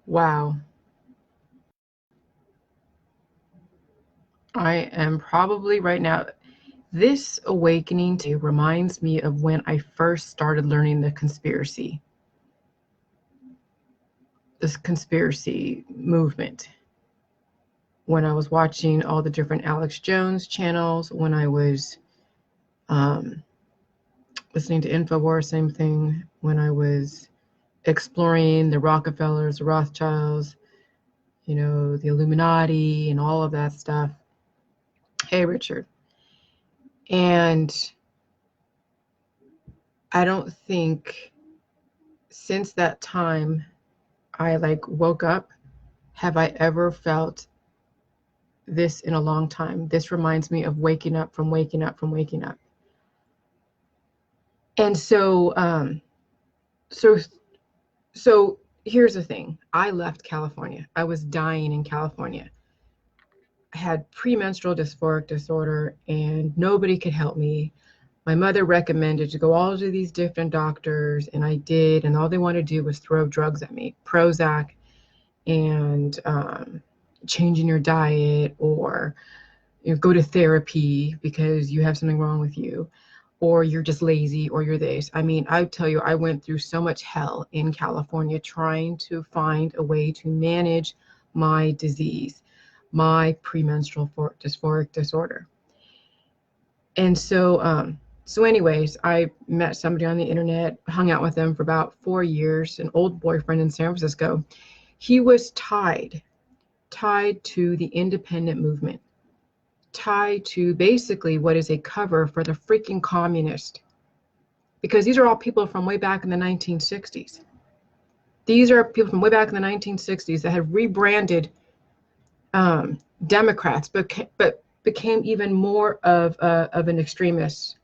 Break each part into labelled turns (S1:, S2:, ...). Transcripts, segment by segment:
S1: Wow. I am probably right now, this awakening to reminds me of when I first started learning this conspiracy movement. When I was watching all the different Alex Jones channels, when I was listening to InfoWars, same thing, when I was exploring the Rockefellers, the Rothschilds, you know, the Illuminati and all of that stuff. Hey, Richard. And I don't think since that time I woke up, have I ever felt this in a long time. This reminds me of waking up from waking up from waking up. And so, so here's the thing. I left California. I was dying in California. I had premenstrual dysphoric disorder and nobody could help me. My mother recommended to go all to these different doctors, and I did, and all they wanted to do was throw drugs at me, Prozac, and changing your diet, or go to therapy because you have something wrong with you, or you're just lazy, or you're this. I mean, I tell you, I went through so much hell in California trying to find a way to manage my disease, my premenstrual dysphoric disorder. And so, so anyways, I met somebody on the internet, hung out with them for about 4 years, an old boyfriend in San Francisco. He was tied to the independent movement, tied to basically what is a cover for the freaking communist. Because these are all people from way back in the 1960s. These are people from way back in the 1960s that had rebranded Democrats, but became even more of an extremist,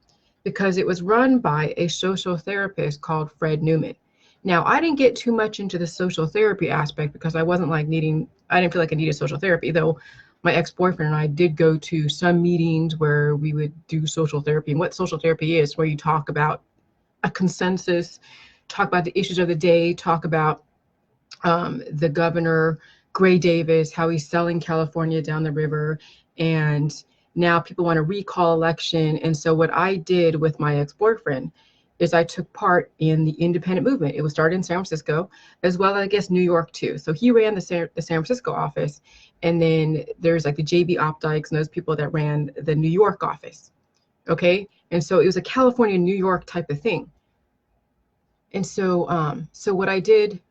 S1: because it was run by a social therapist called Fred Newman. Now, I didn't get too much into the social therapy aspect because I didn't feel like I needed social therapy, though my ex-boyfriend and I did go to some meetings where we would do social therapy. And what social therapy is, where you talk about a consensus, talk about the issues of the day, talk about the governor, Gray Davis, how he's selling California down the river, and now people want a recall election. And so what I did with my ex-boyfriend is I took part in the independent movement. It was started in San Francisco, as well as, I guess, New York too. So he ran the San Francisco office, and then there's like the JB Opdykes and those people that ran the New York office. Okay, and so it was a California, New York type of thing. And so, so what I did,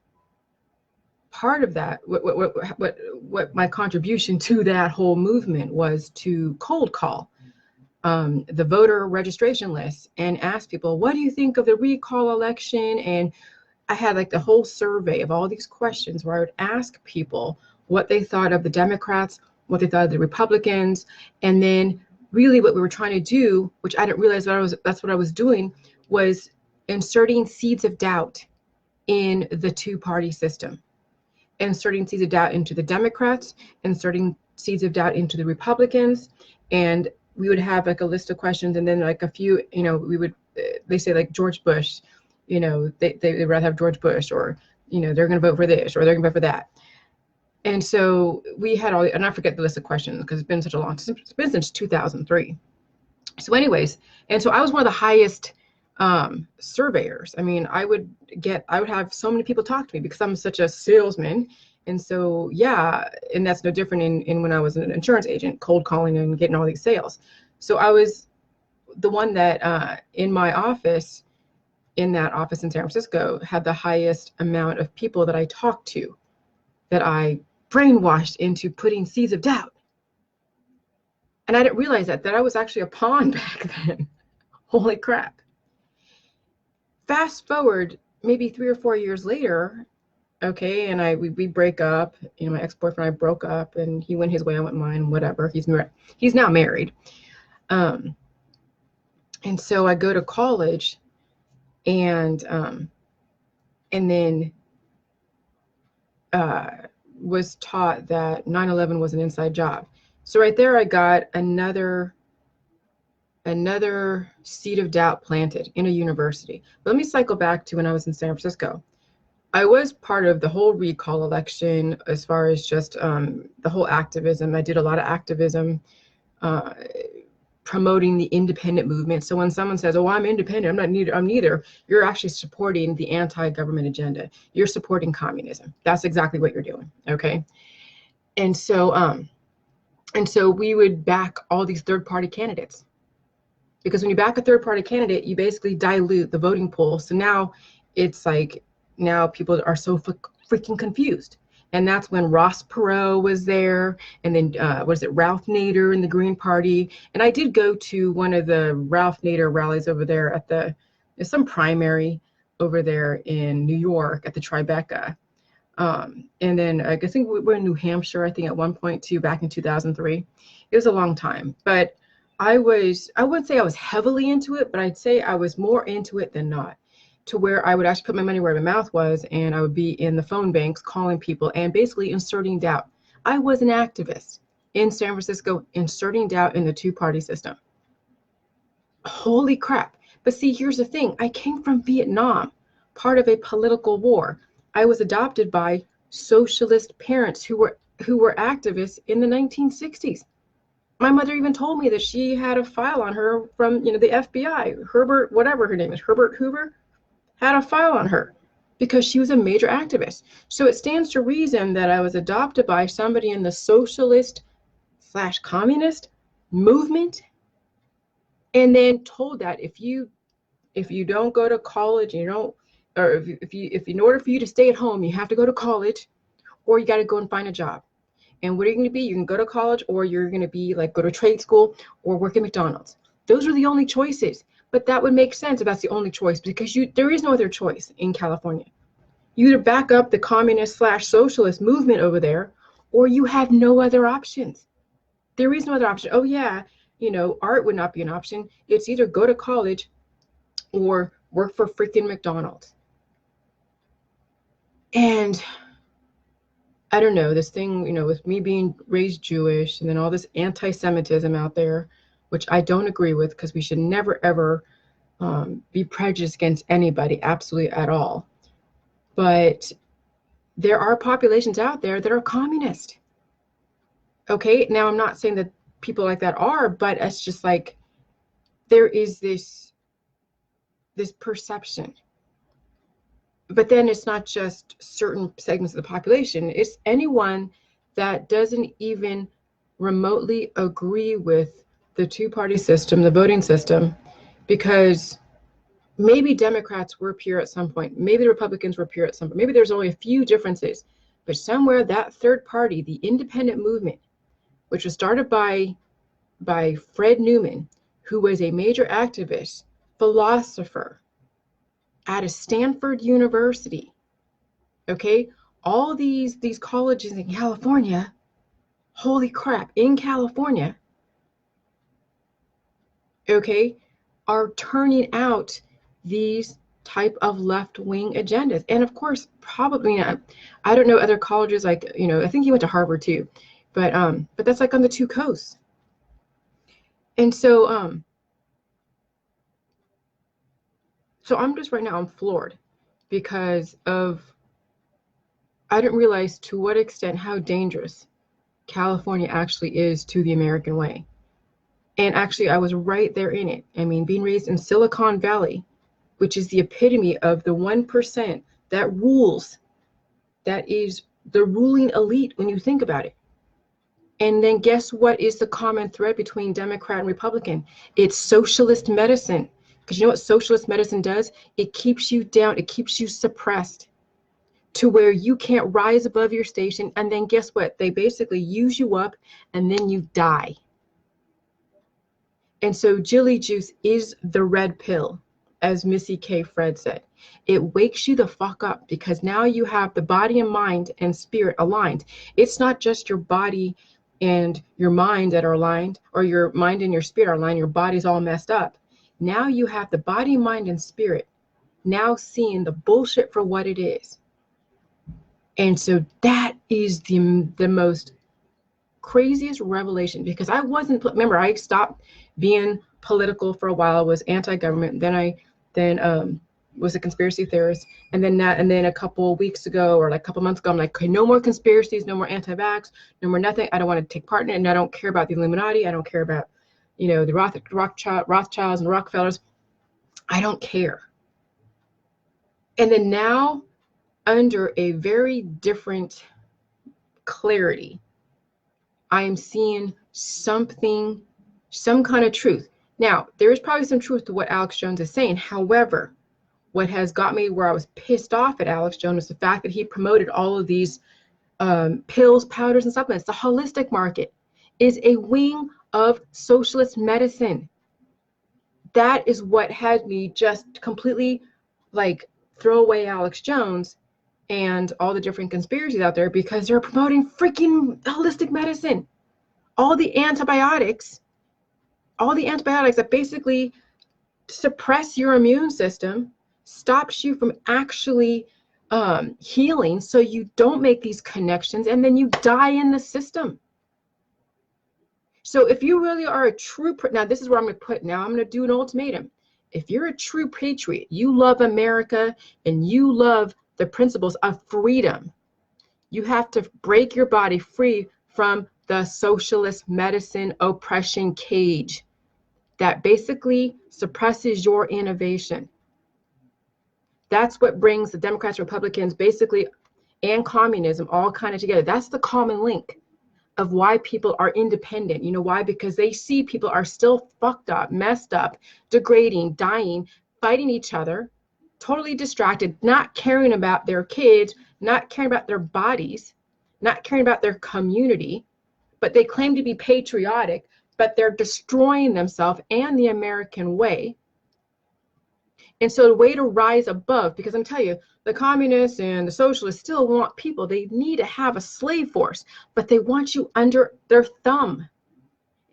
S1: part of that, what my contribution to that whole movement was to cold call the voter registration list and ask people, what do you think of the recall election? And I had like the whole survey of all these questions where I would ask people what they thought of the Democrats, what they thought of the Republicans, and then really what we were trying to do, which I didn't realize that's what I was doing, was inserting seeds of doubt in the two-party system, inserting seeds of doubt into the Democrats, inserting seeds of doubt into the Republicans. And we would have like a list of questions, and then like a few, they say like George Bush, they'd rather have George Bush, or, they're going to vote for this, or they're going to vote for that. And so we had and I forget the list of questions because it's been such a long time. It's been since 2003. So anyways, and so I was one of the highest surveyors. I mean, I would have so many people talk to me because I'm such a salesman. And so, yeah, and that's no different in when I was an insurance agent, cold calling and getting all these sales. So I was the one that in my office, in that office in San Francisco, had the highest amount of people that I talked to, that I brainwashed into putting seeds of doubt. And I didn't realize that I was actually a pawn back then. Holy crap. Fast forward maybe 3 or 4 years later, okay, and we break up. My ex-boyfriend and I broke up, and he went his way, I went mine, whatever. He's now married. And so I go to college, and then was taught that 9/11 was an inside job. So right there, I got another seed of doubt planted in a university. But let me cycle back to when I was in San Francisco. I was part of the whole recall election as far as just the whole activism. I did a lot of activism uh, promoting the independent movement. So when someone says, oh, I'm independent, I'm neither, you're actually supporting the anti-government agenda. You're supporting communism. That's exactly what you're doing, okay? And so we would back all these third-party candidates. Because when you back a third-party candidate, you basically dilute the voting pool. So now it's like, now people are so freaking confused. And that's when Ross Perot was there, and then was it Ralph Nader in the Green Party? And I did go to one of the Ralph Nader rallies over there at there's some primary over there in New York at the Tribeca. And then I think we were in New Hampshire, I think at one point too, back in 2003. It was a long time, but I wouldn't say I was heavily into it, but I'd say I was more into it than not, to where I would actually put my money where my mouth was, and I would be in the phone banks calling people and basically inserting doubt. I was an activist in San Francisco, inserting doubt in the two-party system. Holy crap. But see, here's the thing. I came from Vietnam, part of a political war. I was adopted by socialist parents who were activists in the 1960s. My mother even told me that she had a file on her from, the FBI. Herbert, whatever her name is, Herbert Hoover, had a file on her because she was a major activist. So it stands to reason that I was adopted by somebody in the socialist/communist movement, and then told that if you don't go to college, in order for you to stay at home, you have to go to college, or you got to go and find a job. And what are you going to be? You can go to college, or you're going to be like, go to trade school or work at McDonald's. Those are the only choices. But that would make sense if that's the only choice, because there is no other choice in California. You either back up the communist/socialist movement over there, or you have no other options. There is no other option. Oh yeah, art would not be an option. It's either go to college or work for freaking McDonald's. And I don't know, this thing, with me being raised Jewish and then all this anti-Semitism out there, which I don't agree with, because we should never, ever be prejudiced against anybody, absolutely at all. But there are populations out there that are communist. Okay, now I'm not saying that people like that are, but it's just like there is this perception. But then it's not just certain segments of the population, it's anyone that doesn't even remotely agree with the two-party system, the voting system, because maybe Democrats were pure at some point, maybe the Republicans were pure at some point, maybe there's only a few differences, but somewhere that third party, the independent movement, which was started by Fred Newman, who was a major activist, philosopher, at a Stanford University, okay? All these colleges in California, holy crap, in California, okay, are turning out these type of left-wing agendas. And of course, probably not, I don't know other colleges, like, I think he went to Harvard too, but that's like on the two coasts. And so, so I'm just right now, I'm floored because I didn't realize to what extent how dangerous California actually is to the American way. And actually, I was right there in it. I mean, being raised in Silicon Valley, which is the epitome of the 1% that rules, that is the ruling elite when you think about it. And then guess what is the common thread between Democrat and Republican? It's socialist medicine. Because you know what socialist medicine does? It keeps you down. It keeps you suppressed to where you can't rise above your station. And then guess what? They basically use you up and then you die. And so Jilly Juice is the red pill, as Missy K. Fred said. It wakes you the fuck up because now you have the body and mind and spirit aligned. It's not just your body and your mind that are aligned, or your mind and your spirit are aligned. Your body's all messed up. Now you have the body, mind, and spirit now seeing the bullshit for what it is. And so that is the most craziest revelation, because I wasn't, remember, I stopped being political for a while. I was anti-government. Then was a conspiracy theorist. And then a couple of weeks ago, or like a couple months ago, I'm like, okay, no more conspiracies, no more anti-vax, no more nothing. I don't want to take part in it, and I don't care about the Illuminati. I don't care about, you know, the Rothschilds and Rockefellers. I don't care. And then now, under a very different clarity, I am seeing something, some kind of truth. Now, there is probably some truth to what Alex Jones is saying. However, what has got me where I was pissed off at Alex Jones is the fact that he promoted all of these pills, powders, and supplements. The holistic market is a wing of socialist medicine. That is what had me just completely like throw away Alex Jones and all the different conspiracies out there, because they're promoting freaking holistic medicine. All the antibiotics that basically suppress your immune system, stops you from actually healing, so you don't make these connections, and then you die in the system. So if you really are a true, now this is where I'm going to put, now I'm going to do an ultimatum. If you're a true patriot, you love America, and you love the principles of freedom, you have to break your body free from the socialist medicine oppression cage that basically suppresses your innovation. That's what brings the Democrats, Republicans, basically, and communism all kind of together. That's the common link of why people are independent. You know why? Because they see people are still fucked up, messed up, degrading, dying, fighting each other, totally distracted, not caring about their kids, not caring about their bodies, not caring about their community, but they claim to be patriotic, but they're destroying themselves and the American way. And so the way to rise above, because I'm telling you, the communists and the socialists still want people. They need to have a slave force, but they want you under their thumb.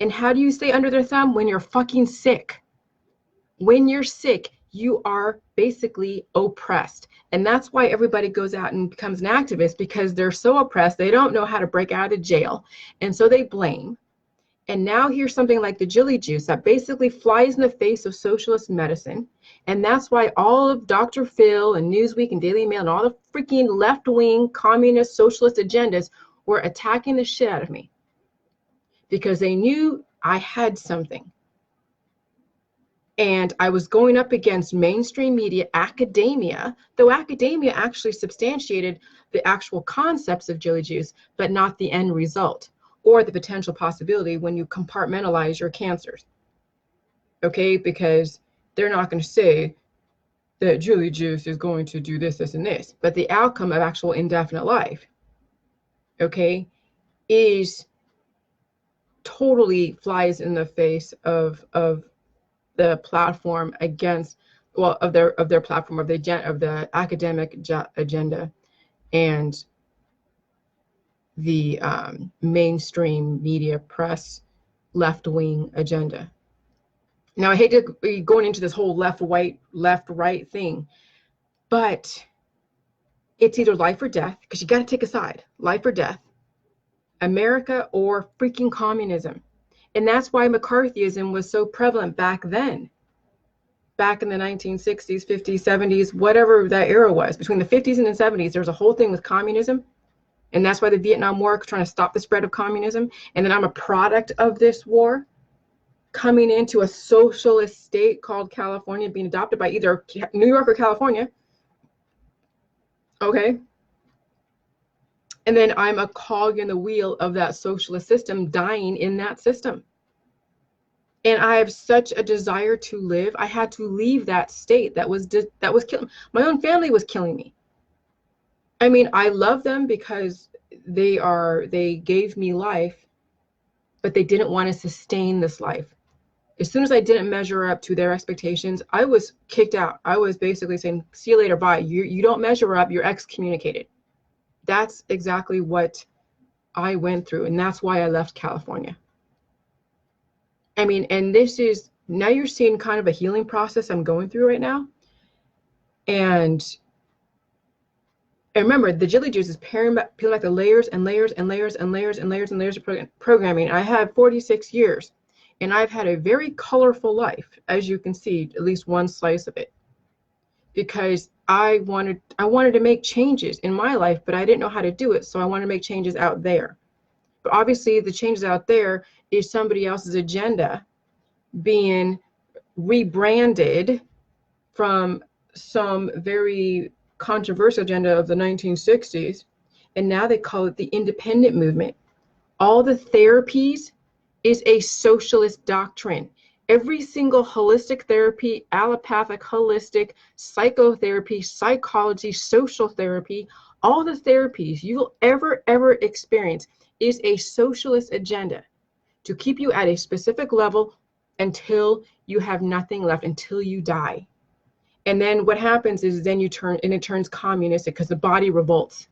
S1: And how do you stay under their thumb? When you're fucking sick. When you're sick, you are basically oppressed. And that's why everybody goes out and becomes an activist, because they're so oppressed, they don't know how to break out of jail. And so they blame. And now here's something like the Jilly Juice that basically flies in the face of socialist medicine. And that's why all of Dr. Phil and Newsweek and Daily Mail and all the freaking left-wing communist socialist agendas were attacking the shit out of me, because they knew I had something. And I was going up against mainstream media, academia, though academia actually substantiated the actual concepts of Jilly Juice, but not the end result or the potential possibility when you compartmentalize your cancers. Okay, because they're not going to say that Jilly Juice is going to do this, this, and this, but the outcome of actual indefinite life, okay, is totally flies in the face of the platform against, well, of their platform, of the academic agenda and the mainstream media press left-wing agenda. Now, I hate to be going into this whole left-right thing, but it's either life or death, because you got to take a side, life or death, America or freaking communism. And that's why McCarthyism was so prevalent back then, back in the 1960s, 50s, 70s, whatever that era was. Between the 50s and the 70s, there was a whole thing with communism. And that's why the Vietnam War was trying to stop the spread of communism. And then I'm a product of this war, coming into a socialist state called California, being adopted by either New York or California. Okay. And then I'm a cog in the wheel of that socialist system, dying in that system. And I have such a desire to live. I had to leave that state that was killing. My own family was killing me. I mean, I love them because they gave me life, but they didn't want to sustain this life. As soon as I didn't measure up to their expectations, I was kicked out. I was basically saying, see you later, bye. You don't measure up, you're excommunicated. That's exactly what I went through. And that's why I left California. I mean, and this is, now you're seeing kind of a healing process I'm going through right now. And remember, the Jilly Juice is peeling back the layers and layers and layers and layers and layers and layers of programming. I have 46 years. And I've had a very colorful life, as you can see, at least one slice of it. because I wanted to make changes in my life, but I didn't know how to do it. So I wanted to make changes out there. But obviously the changes out there is somebody else's agenda being rebranded from some very controversial agenda of the 1960s. And now they call it the independent movement. All the therapies is a socialist doctrine. Every single holistic therapy, allopathic, holistic, psychotherapy, psychology, social therapy, all the therapies you'll ever experience is a socialist agenda to keep you at a specific level until you have nothing left, until you die. And then what happens is then it turns communistic because the body revolts.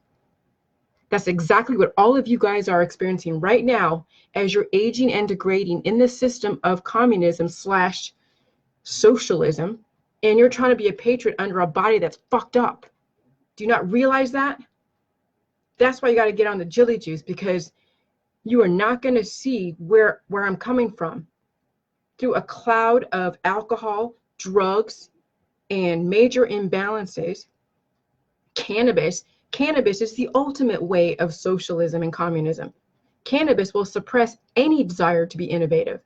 S1: That's exactly what all of you guys are experiencing right now as you're aging and degrading in the system of communism / socialism, and you're trying to be a patriot under a body that's fucked up. Do you not realize that? That's why you got to get on the Jilly Juice, because you are not going to see where I'm coming from. Through a cloud of alcohol, drugs, and major imbalances, cannabis is the ultimate way of socialism and communism. Cannabis will suppress any desire to be innovative.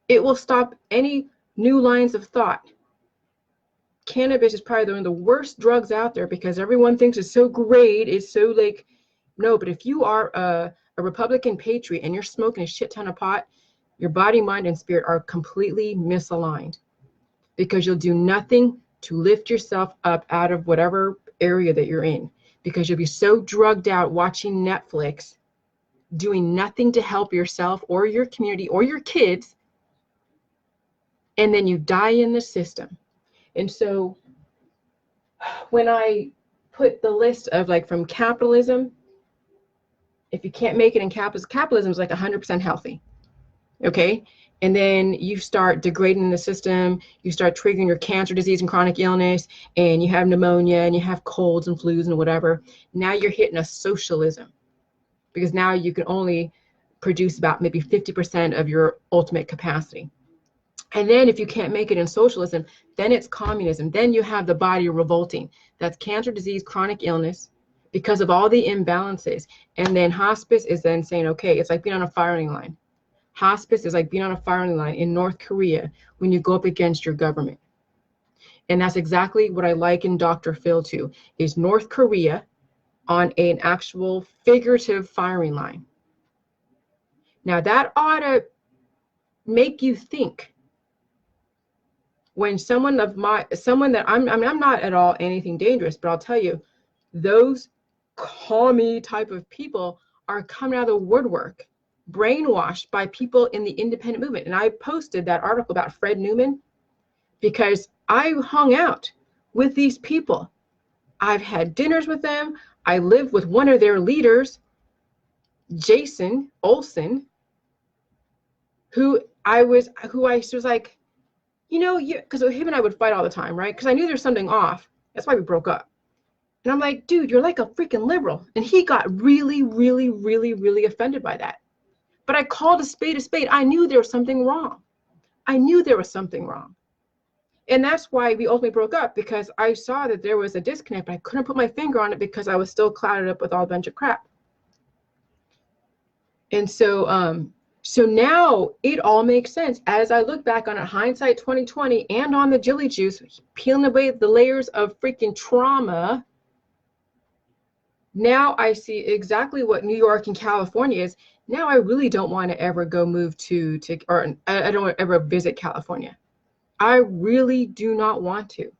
S1: It will stop any new lines of thought. Cannabis is probably one of the worst drugs out there because everyone thinks it's so great. It's so like, no, but if you are a Republican patriot and you're smoking a shit ton of pot, your body, mind, and spirit are completely misaligned because you'll do nothing to lift yourself up out of whatever area that you're in, because you'll be so drugged out watching Netflix, doing nothing to help yourself or your community or your kids, and then you die in the system. And so when I put the list of like from capitalism, if you can't make it in capitalism is like 100% healthy. Okay. And then you start degrading the system, you start triggering your cancer disease and chronic illness, and you have pneumonia and you have colds and flus and whatever. Now you're hitting a socialism because now you can only produce about maybe 50% of your ultimate capacity. And then if you can't make it in socialism, then it's communism. Then you have the body revolting. That's cancer disease, chronic illness, because of all the imbalances. And then hospice is then saying, okay, it's like being on a firing line. Hospice is like being on a firing line in North Korea when you go up against your government. And that's exactly what I liken Dr. Phil to, is North Korea on an actual figurative firing line. Now that ought to make you think. When someone that I'm not at all anything dangerous, but I'll tell you, those commie type of people are coming out of the woodwork, brainwashed by people in the independent movement. And I posted that article about Fred Newman because I hung out with these people. I've had dinners with them. I lived with one of their leaders, Jason Olson, who I was like, you know, because him and I would fight all the time, right? Because I knew there's something off. That's why we broke up. And I'm like, dude, you're like a freaking liberal. And he got really offended by that. But I called a spade a spade. I knew there was something wrong. And that's why we ultimately broke up, because I saw that there was a disconnect, but I couldn't put my finger on it because I was still clouded up with all a bunch of crap. And so, so now it all makes sense. As I look back on it, hindsight 2020, and on the Jilly Juice, peeling away the layers of freaking trauma, now I see exactly what New York and California is. Now I really don't want to ever go move or I don't want to ever visit California. I really do not want to,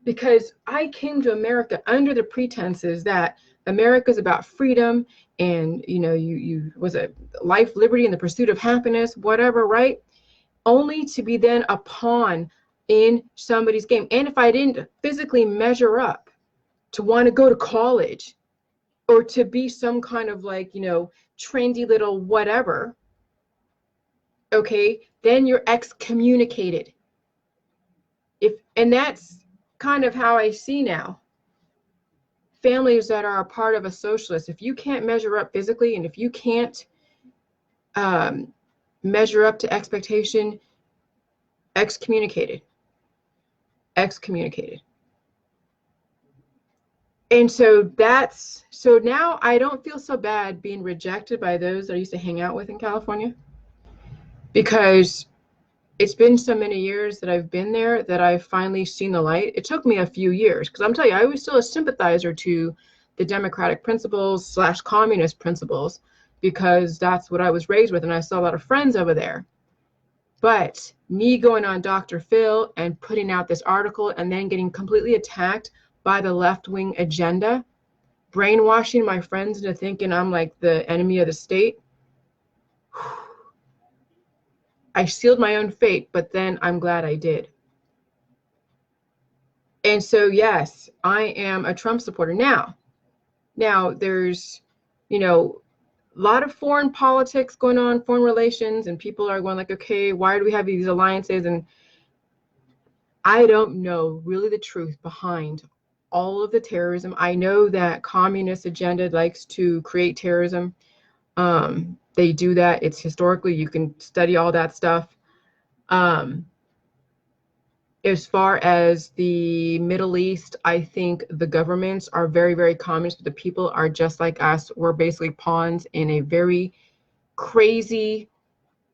S1: because I came to America under the pretenses that America's about freedom and, you know, you was a life, liberty, and the pursuit of happiness, whatever, right? Only to be then a pawn in somebody's game. And if I didn't physically measure up to want to go to college or to be some kind of like, you know, trendy little whatever, okay, then you're excommunicated. And that's kind of how I see now families that are a part of a socialist. If you can't measure up physically, and if you can't measure up to expectation, excommunicated. And so now I don't feel so bad being rejected by those that I used to hang out with in California, because it's been so many years that I've been there that I've finally seen the light. It took me a few years, because I'm telling you, I was still a sympathizer to the democratic principles / communist principles, because that's what I was raised with, and I saw a lot of friends over there. But me going on Dr. Phil and putting out this article and then getting completely attacked by the left-wing agenda, brainwashing my friends into thinking I'm like the enemy of the state, I sealed my own fate, but then I'm glad I did. And so, yes, I am a Trump supporter. Now there's, a lot of foreign politics going on, foreign relations, and people are going like, okay, why do we have these alliances? And I don't know really the truth behind all of the terrorism. I know that communist agenda likes to create terrorism. They do that. It's historically, you can study all that stuff. As far as the Middle East, I think the governments are very, very communist, but the people are just like us. We're basically pawns in a very crazy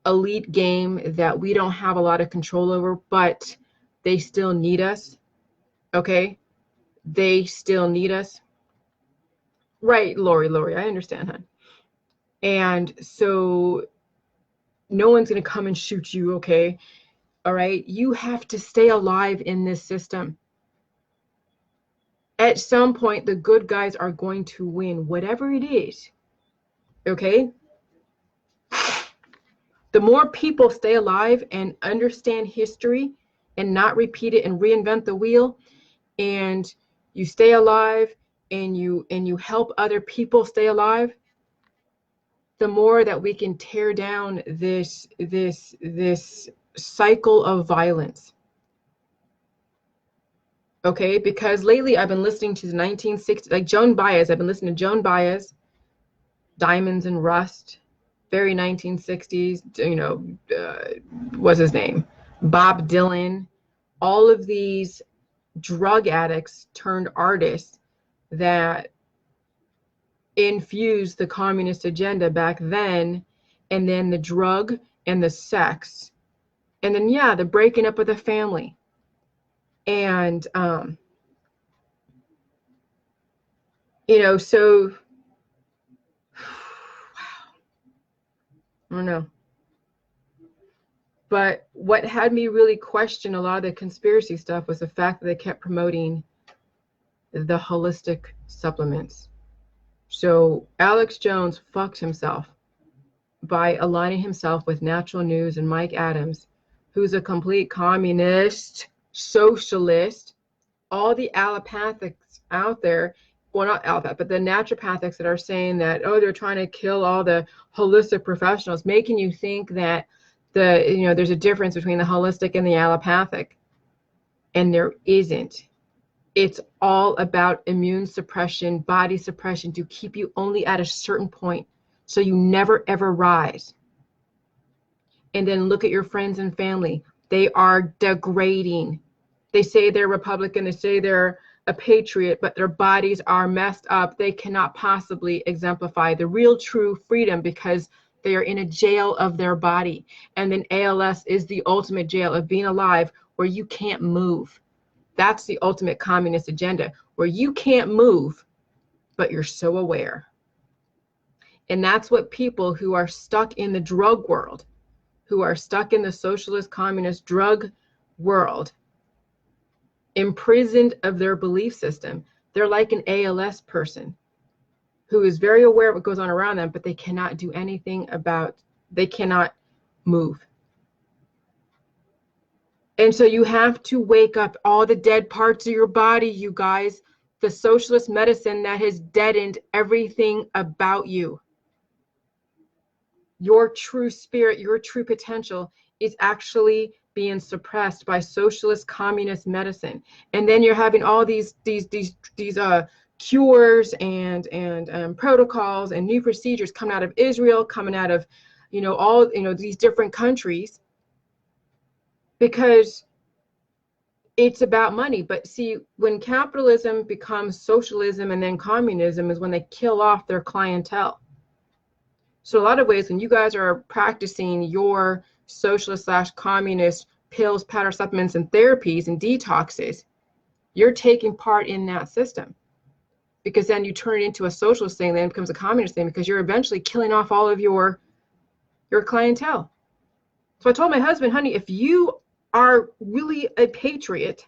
S1: elite game that we don't have a lot of control over, but they still need us. Okay? They still need us. Right, Lori, I understand, hon. And so no one's going to come and shoot you, okay? All right? You have to stay alive in this system. At some point, the good guys are going to win, whatever it is. Okay? The more people stay alive and understand history and not repeat it and reinvent the wheel, and you stay alive and you help other people stay alive, the more that we can tear down this cycle of violence. Okay, because lately I've been listening to the 1960s, like Joan Baez. I've been listening to Joan Baez, Diamonds and Rust, very 1960s, what's his name? Bob Dylan, all of these drug addicts turned artists that infused the communist agenda back then, and then the drug and the sex, and then, the breaking up of the family. And, so, wow, I don't know. But what had me really question a lot of the conspiracy stuff was the fact that they kept promoting the holistic supplements. So Alex Jones fucked himself by aligning himself with Natural News and Mike Adams, who's a complete communist, socialist. All the allopathics out there, well, not allopathic, but the naturopathics that are saying that, they're trying to kill all the holistic professionals, making you think that there's a difference between the holistic and the allopathic. And there isn't. It's all about immune suppression, body suppression, to keep you only at a certain point so you never ever rise. And then look at your friends and family. They are degrading. They say they're Republican, they say they're a patriot, but their bodies are messed up. They cannot possibly exemplify the real true freedom because they are in a jail of their body. And then ALS is the ultimate jail of being alive, where you can't move. That's the ultimate communist agenda, where you can't move, but you're so aware. And that's what people who are stuck in the drug world, who are stuck in the socialist communist drug world, imprisoned of their belief system, they're like an ALS person who is very aware of what goes on around them, but they cannot do anything they cannot move. And so you have to wake up all the dead parts of your body, you guys. The socialist medicine that has deadened everything about you. Your true spirit, your true potential is actually being suppressed by socialist communist medicine. And then you're having all these cures and protocols and new procedures coming out of Israel, coming out of these different countries, because it's about money. But see, when capitalism becomes socialism and then communism is when they kill off their clientele. So a lot of ways, when you guys are practicing your socialist / communist pills, powder, supplements, and therapies and detoxes, you're taking part in that system, because then you turn it into a socialist thing, then it becomes a communist thing, because you're eventually killing off all of your clientele. So I told my husband, honey, if you are really a patriot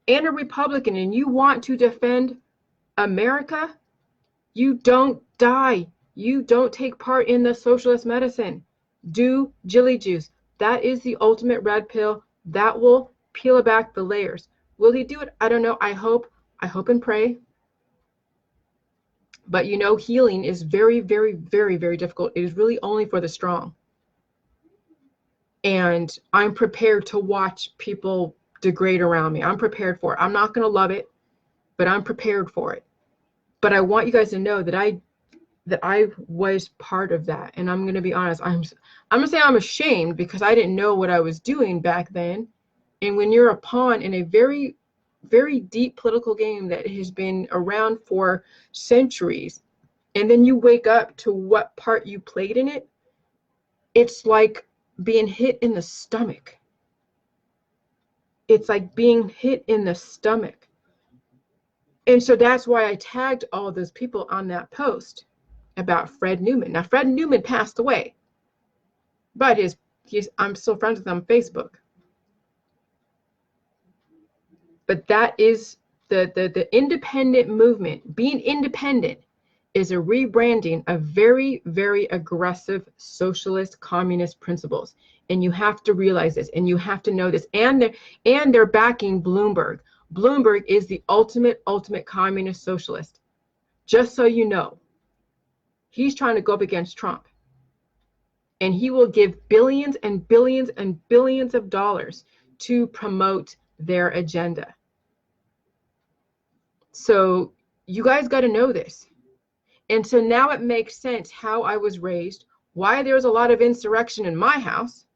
S1: and a Republican and you want to defend America, you don't die. You don't take part in the socialist medicine. Do Jilly Juice. That is the ultimate red pill that will peel back the layers. Will he do it? I don't know. I hope and pray. But you know, healing is very, very, very, very difficult. It is really only for the strong. And I'm prepared to watch people degrade around me. I'm prepared for it. I'm not going to love it, but I'm prepared for it. But I want you guys to know that I was part of that. And I'm going to be honest. I'm going to say I'm ashamed, because I didn't know what I was doing back then. And when you're a pawn in a very, very deep political game that has been around for centuries, and then you wake up to what part you played in it, it's like being hit in the stomach. It's like being hit in the stomach. And so that's why I tagged all those people on that post about Fred Newman. Now, Fred Newman passed away, but I'm still friends with him on Facebook. But that is the independent movement. Being independent is a rebranding of very, very aggressive socialist communist principles. And you have to realize this, and you have to know this. And they're backing Bloomberg. Bloomberg is the ultimate communist socialist. Just so you know, he's trying to go up against Trump. And he will give billions and billions and billions of dollars to promote their agenda. So you guys got to know this. And so now it makes sense how I was raised, why there was a lot of insurrection in my house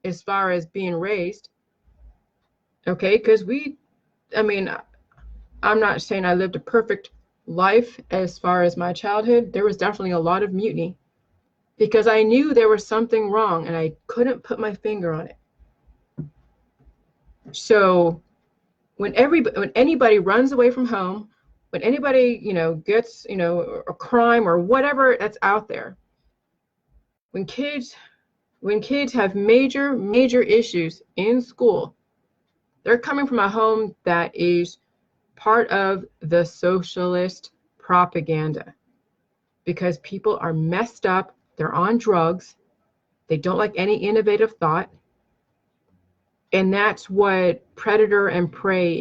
S1: as far as being raised. Okay, because I'm not saying I lived a perfect life as far as my childhood. There was definitely a lot of mutiny, because I knew there was something wrong and I couldn't put my finger on it. So when anybody runs away from home, when anybody, gets, a crime or whatever that's out there, when kids have major issues in school, they're coming from a home that is part of the socialist propaganda, because people are messed up, they're on drugs, they don't like any innovative thought. And that's what predator and prey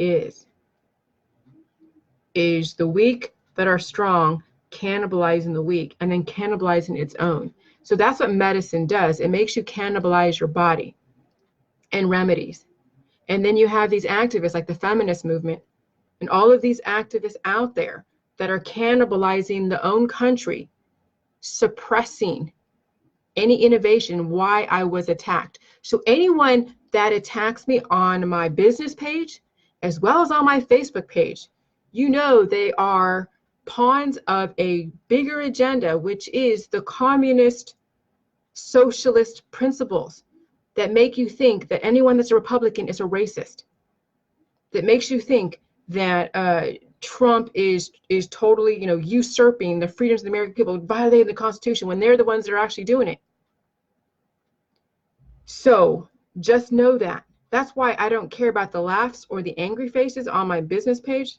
S1: is the weak that are strong cannibalizing the weak, and then cannibalizing its own. So that's what medicine does. It makes you cannibalize your body and remedies. And then you have these activists like the feminist movement and all of these activists out there that are cannibalizing the own country, suppressing any innovation. Why I was attacked. So anyone that attacks me on my business page as well as on my Facebook page, they are pawns of a bigger agenda, which is the communist socialist principles that make you think that anyone that's a Republican is a racist, that makes you think that Trump is totally, usurping the freedoms of the American people, violating the Constitution, when they're the ones that are actually doing it. So just know that. That's why I don't care about the laughs or the angry faces on my business page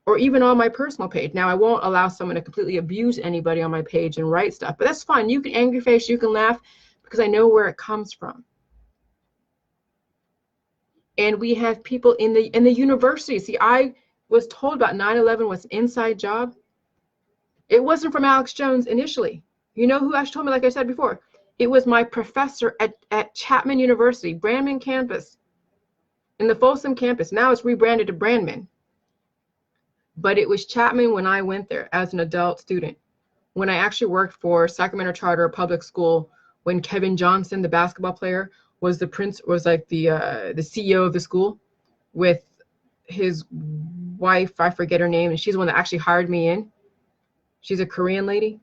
S1: or even on my personal page. Now, I won't allow someone to completely abuse anybody on my page and write stuff, but that's fine. You can angry face, you can laugh, because I know where it comes from. And we have people in the university. See, I was told about 9/11 was an inside job. It wasn't from Alex Jones initially. You know who actually told me, like I said before? It was my professor at Chapman University, Brandman campus, in the Folsom campus. Now it's rebranded to Brandman. But it was Chapman when I went there as an adult student. When I actually worked for Sacramento Charter Public School, when Kevin Johnson, the basketball player, was the CEO of the school. with his wife. I forget her name, and she's the one that actually hired me in. She's a Korean lady.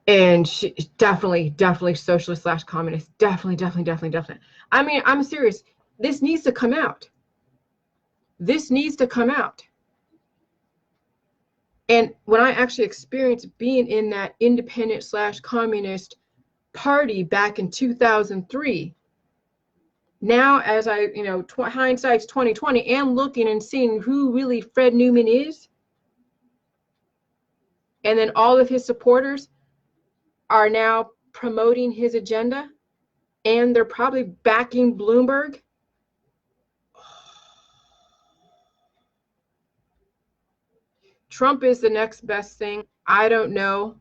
S1: And she definitely socialist / communist. Definitely. I mean, I'm serious. This needs to come out. This needs to come out. And when I actually experienced being in that independent / communist party back in 2003, now as I, hindsight's 2020, and looking and seeing who really Fred Newman is, and then all of his supporters are now promoting his agenda, and they're probably backing Bloomberg. Trump is the next best thing. I don't know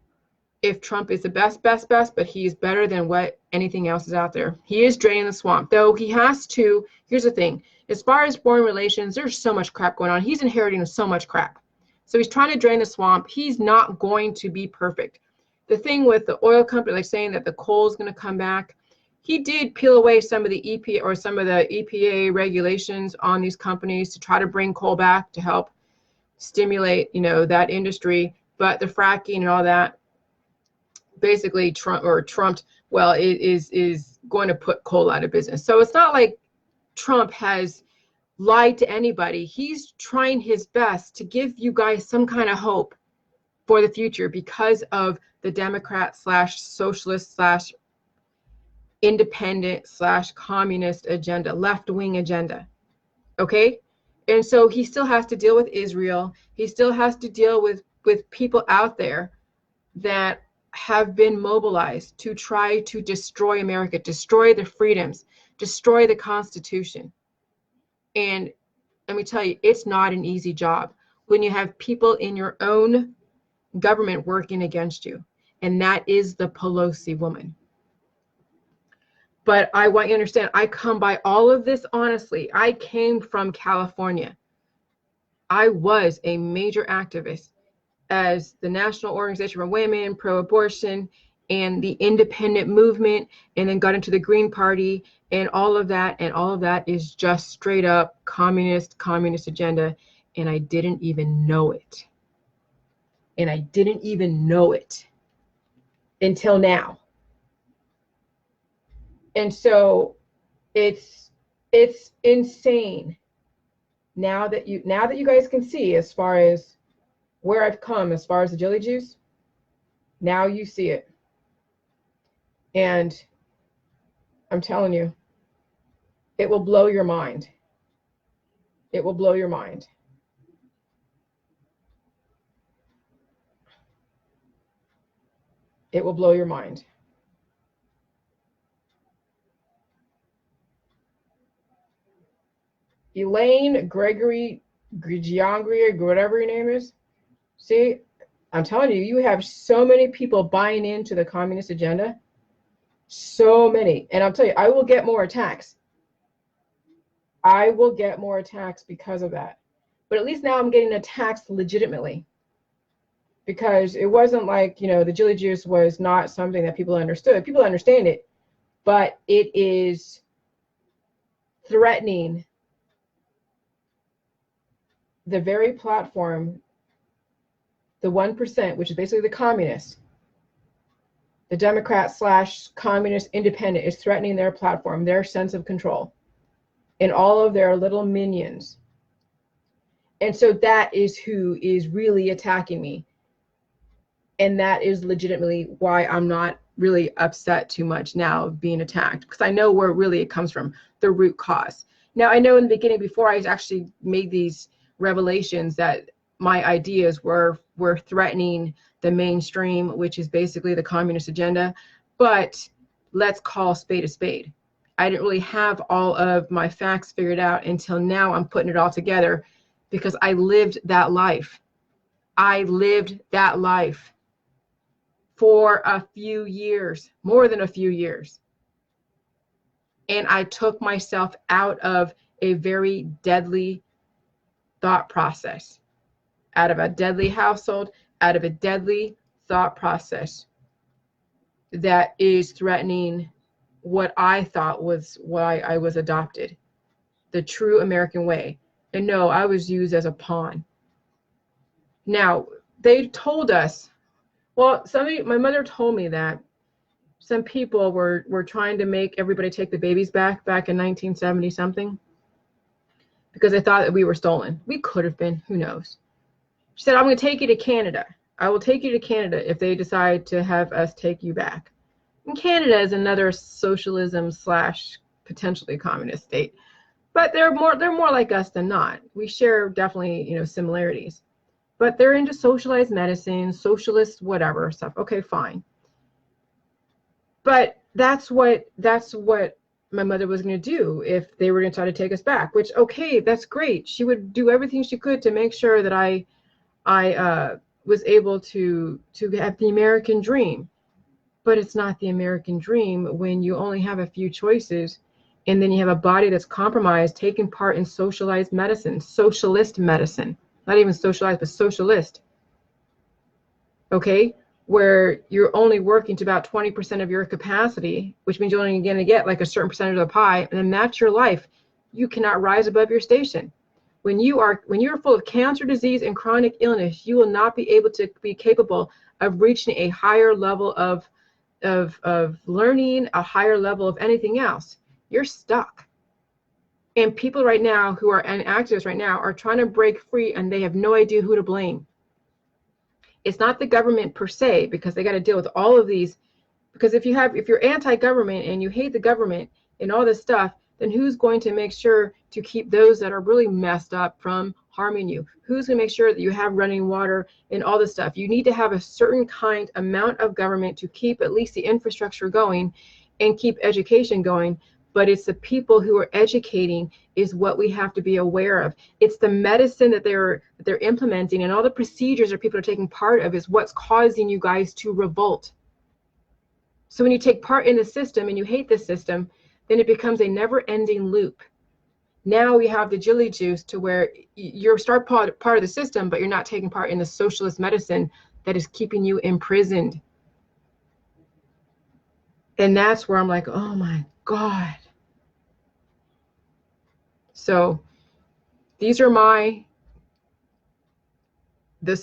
S1: if Trump is the best, but he's better than what anything else is out there. He is draining the swamp, though he has to. Here's the thing. As far as foreign relations, there's so much crap going on. He's inheriting so much crap. So he's trying to drain the swamp. He's not going to be perfect. The thing with the oil company, like saying that the coal is going to come back, he did peel away some of the EPA regulations on these companies to try to bring coal back to help stimulate, that industry. But the fracking and all that basically trumped, well, it is going to put coal out of business. So it's not like Trump has lied to anybody. He's trying his best to give you guys some kind of hope for the future because of the Democrat / socialist / independent / communist agenda, left-wing agenda. Okay? And so he still has to deal with Israel. He still has to deal with people out there that have been mobilized to try to destroy America, destroy the freedoms, destroy the Constitution. And let me tell you, it's not an easy job when you have people in your own government working against you. And that is the Pelosi woman. But I want you to understand, I come by all of this honestly. I came from California. I was a major activist as the National Organization for Women, pro-abortion, and the independent movement, and then got into the Green Party and all of that. And all of that is just straight up communist agenda. And I didn't even know it. And I didn't even know it until now. And so it's insane now that you guys can see as far as where I've come as far as the jelly juice. Now you see it. And I'm telling you, it will blow your mind. It will blow your mind. It will blow your mind. Elaine Gregory, Giangri, whatever your name is. See, I'm telling you, you have so many people buying into the communist agenda. So many. And I'll tell you, I will get more attacks. I will get more attacks because of that. But at least now I'm getting attacks legitimately. Because it wasn't like, the jelly juice was not something that people understood. People understand it, but it is threatening the very platform, the 1%, which is basically the communists, the Democrat / communist independent, is threatening their platform, their sense of control, and all of their little minions. And so that is who is really attacking me. And that is legitimately why I'm not really upset too much now of being attacked, because I know where really it comes from, the root cause. Now, I know in the beginning, before I actually made these revelations, that my ideas were threatening the mainstream, which is basically the communist agenda. But let's call spade a spade. I didn't really have all of my facts figured out until now. I'm putting it all together because I lived that life. I lived that life for a few years, more than a few years. And I took myself out of a very deadly thought process, out of a deadly household, out of a deadly thought process that is threatening what I thought was why I was adopted. the true American way. And no, I was used as a pawn. Now, they told us, well, my mother told me that some people were trying to make everybody take the babies back in 1970 something because they thought that we were stolen. We could have been, who knows. She said, I'm going to take you to Canada. I will take you to Canada if they decide to have us take you back. And Canada is another socialism / potentially communist state, but they're more like us than not. We share definitely, similarities, but they're into socialized medicine, socialist, whatever stuff. Okay, fine. But that's what my mother was going to do if they were going to try to take us back, which, okay, that's great. She would do everything she could to make sure that I was able to have the American dream. But it's not the American dream when you only have a few choices, and then you have a body that's compromised, taking part in socialized medicine, socialist medicine, not even socialized, but socialist. Okay, where you're only working to about 20% of your capacity, which means you're only going to get like a certain percentage of the pie, and then that's your life. You cannot rise above your station. When you're full of cancer, disease, and chronic illness, you will not be able to be capable of reaching a higher level of learning, a higher level of anything else. You're stuck. And people right now who are, and activists right now, are trying to break free, and they have no idea who to blame. It's not the government per se, because they got to deal with all of these. Because if you're anti-government and you hate the government and all this stuff, then who's going to make sure to keep those that are really messed up from harming you? Who's going to make sure that you have running water and all this stuff? You need to have a certain amount of government to keep at least the infrastructure going and keep education going. But it's the people who are educating is what we have to be aware of. It's the medicine that they're implementing, and all the procedures that people are taking part of is what's causing you guys to revolt. So when you take part in the system and you hate the system, then it becomes a never-ending loop. Now we have the jilly juice to where you're part of the system, but you're not taking part in the socialist medicine that is keeping you imprisoned. And that's where I'm like, oh my God. So this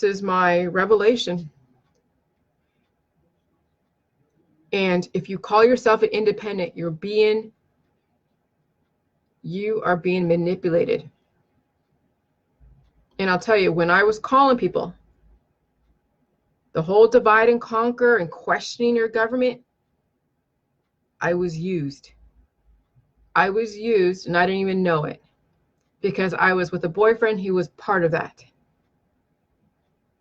S1: is my revelation. And if you call yourself an independent, you are being manipulated. And I'll tell you, when I was calling people, the whole divide and conquer and questioning your government, I was used. I was used, and I didn't even know it, because I was with a boyfriend who was part of that.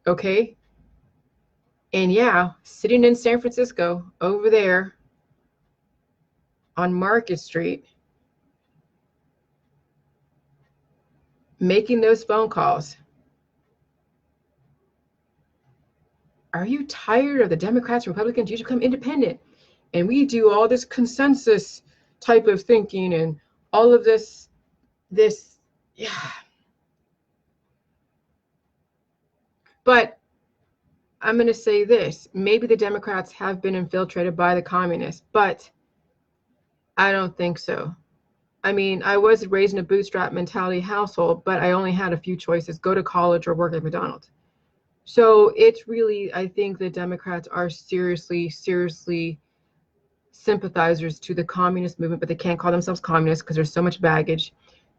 S1: Okay? And yeah, sitting in San Francisco over there on Market Street, making those phone calls. Are you tired of the Democrats, Republicans? You should become independent. And we do all this consensus type of thinking and all of this, yeah. But I'm going to say this. Maybe the Democrats have been infiltrated by the communists, but I don't think so. I mean, I was raised in a bootstrap mentality household, but I only had a few choices: go to college or work at McDonald's. So it's really, I think the Democrats are seriously sympathizers to the communist movement, but they can't call themselves communists because there's so much baggage.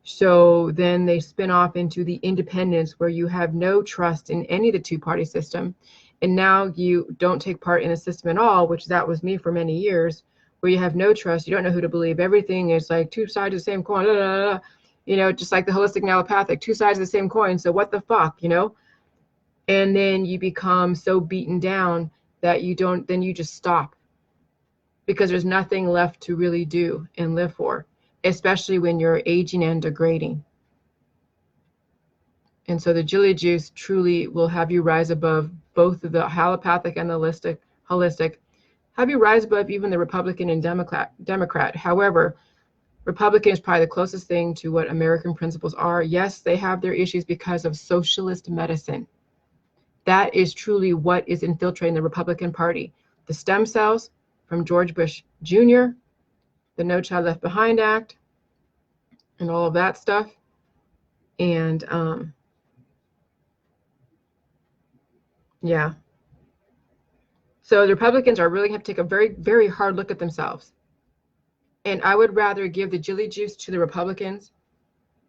S1: So then they spin off into the independents, where you have no trust in any of the two-party system. And now you don't take part in the system at all, which that was me for many years, where you have no trust. You don't know who to believe. Everything is like two sides of the same coin, just like the holistic and allopathic, two sides of the same coin. So what the fuck, And then you become so beaten down that then you just stop, because there's nothing left to really do and live for, especially when you're aging and degrading. And so the Jilly Juice truly will have you rise above both of the allopathic and the holistic, have you rise above even the Republican and Democrat. However, Republican is probably the closest thing to what American principles are. Yes, they have their issues because of socialist medicine. That is truly what is infiltrating the Republican Party. The stem cells from George Bush Jr., the No Child Left Behind Act, and all of that stuff. And yeah. So the Republicans are really going to have to take a very, very hard look at themselves. And I would rather give the jilly juice to the Republicans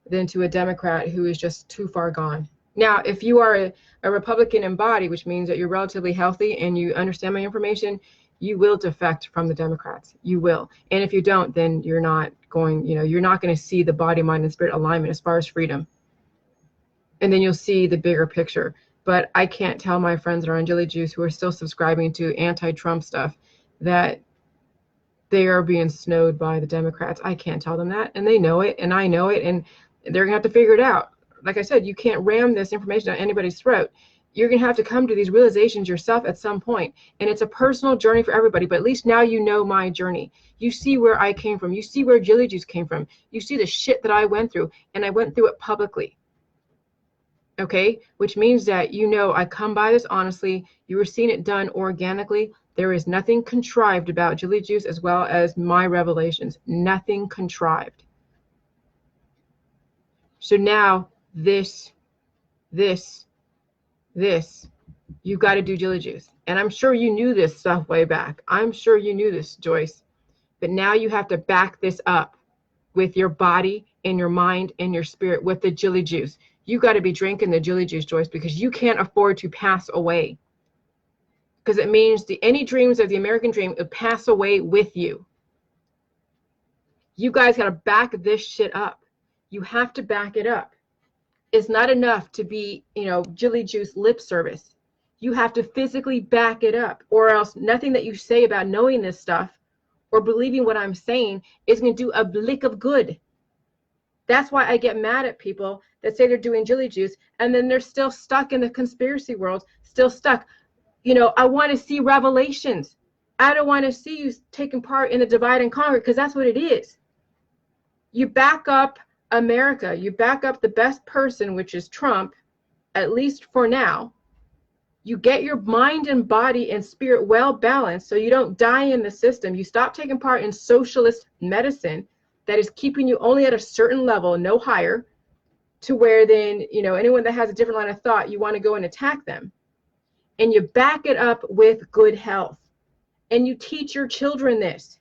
S1: than to a Democrat who is just too far gone. Now, if you are a Republican in body, which means that you're relatively healthy and you understand my information, you will defect from the Democrats. You will. And if you don't, then you're not going, you're not going to see the body, mind, and spirit alignment as far as freedom. And then you'll see the bigger picture. But I can't tell my friends that are on Jilly Juice who are still subscribing to anti-Trump stuff that they are being snowed by the Democrats. I can't tell them that. And they know it, and I know it, and they're going to have to figure it out. Like I said, you can't ram this information down anybody's throat. You're going to have to come to these realizations yourself at some point. And it's a personal journey for everybody. But at least now you know my journey. You see where I came from. You see where Jilly Juice came from. You see the shit that I went through. And I went through it publicly. Okay? Which means that I come by this honestly. You were seeing it done organically. There is nothing contrived about Jilly Juice as well as my revelations. Nothing contrived. So now this, you've got to do Jilly Juice. And I'm sure you knew this stuff way back. I'm sure you knew this, Joyce. But now you have to back this up with your body and your mind and your spirit with the Jilly Juice. You got to be drinking the Jilly Juice, Joyce, because you can't afford to pass away. Because it means any dreams of the American dream will pass away with you. You guys got to back this shit up. You have to back it up. It's not enough to be, Jilly Juice lip service. You have to physically back it up, or else nothing that you say about knowing this stuff or believing what I'm saying is going to do a blick of good. That's why I get mad at people that say they're doing Jilly Juice and then they're still stuck in the conspiracy world, still stuck. I want to see revelations. I don't want to see you taking part in the divide and conquer, because that's what it is. You back up America. You back up the best person, which is Trump, at least for now. You get your mind and body and spirit well balanced so you don't die in the system. You stop taking part in socialist medicine that is keeping you only at a certain level, no higher, to where then, anyone that has a different line of thought, you want to go and attack them. And you back it up with good health. And you teach your children this.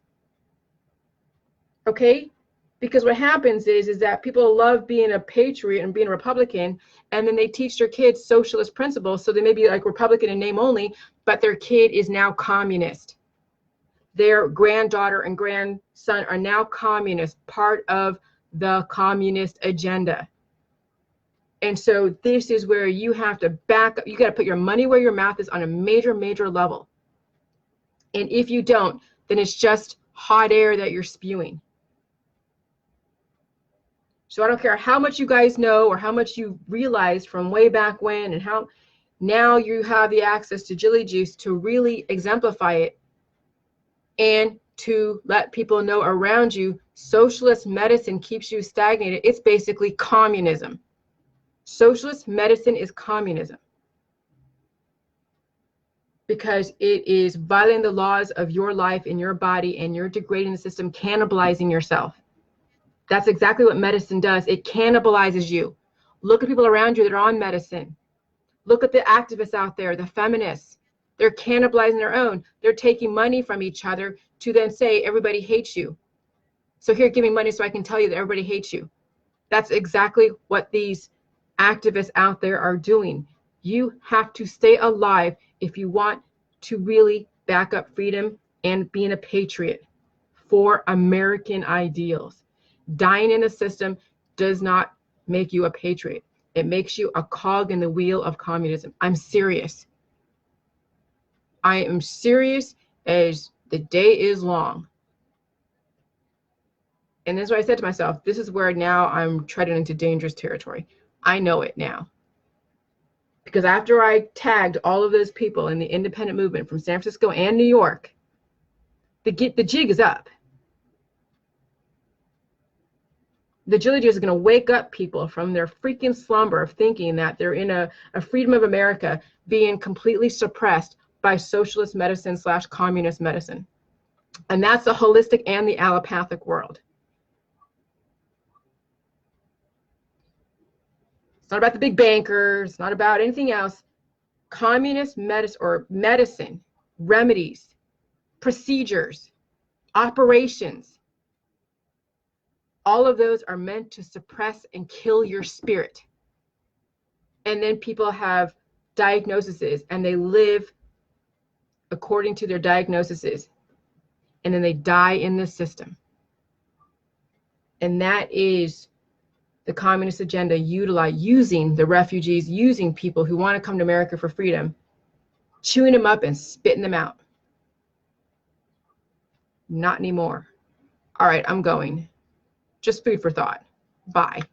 S1: Okay? Because what happens is that people love being a patriot and being a Republican, and then they teach their kids socialist principles, so they may be like Republican in name only, but their kid is now communist. Their granddaughter and grandson are now communist, part of the communist agenda. And so this is where you have to back up. You got to put your money where your mouth is on a major, major level. And if you don't, then it's just hot air that you're spewing. So I don't care how much you guys know or how much you realized from way back when, and how now you have the access to Jilly Juice to really exemplify it and to let people know around you socialist medicine keeps you stagnated. It's basically communism. Socialist medicine is communism, because it is violating the laws of your life and your body, and you're degrading the system, cannibalizing yourself. That's exactly what medicine does. It cannibalizes you. Look at people around you that are on medicine. Look at the activists out there, the feminists. They're cannibalizing their own. They're taking money from each other to then say everybody hates you. So here, give me money so I can tell you that everybody hates you. That's exactly what these activists out there are doing. You have to stay alive if you want to really back up freedom and being a patriot for American ideals. Dying in the system does not make you a patriot. It makes you a cog in the wheel of communism. I'm serious. I am serious as the day is long. And that's why I said to myself, this is where now I'm treading into dangerous territory. I know it now. Because after I tagged all of those people in the independent movement from San Francisco and New York, the jig is up. The Jilly Juice is going to wake up people from their freaking slumber of thinking that they're in a freedom of America being completely suppressed by socialist medicine / communist medicine. And that's the holistic and the allopathic world. It's not about the big bankers. It's not about anything else. Communist medicine, remedies, procedures, operations, all of those are meant to suppress and kill your spirit. And then people have diagnoses and they live according to their diagnoses. And then they die in this system. And that is the communist agenda, using the refugees, using people who want to come to America for freedom, chewing them up and spitting them out. Not anymore. All right, I'm going. Just food for thought. Bye.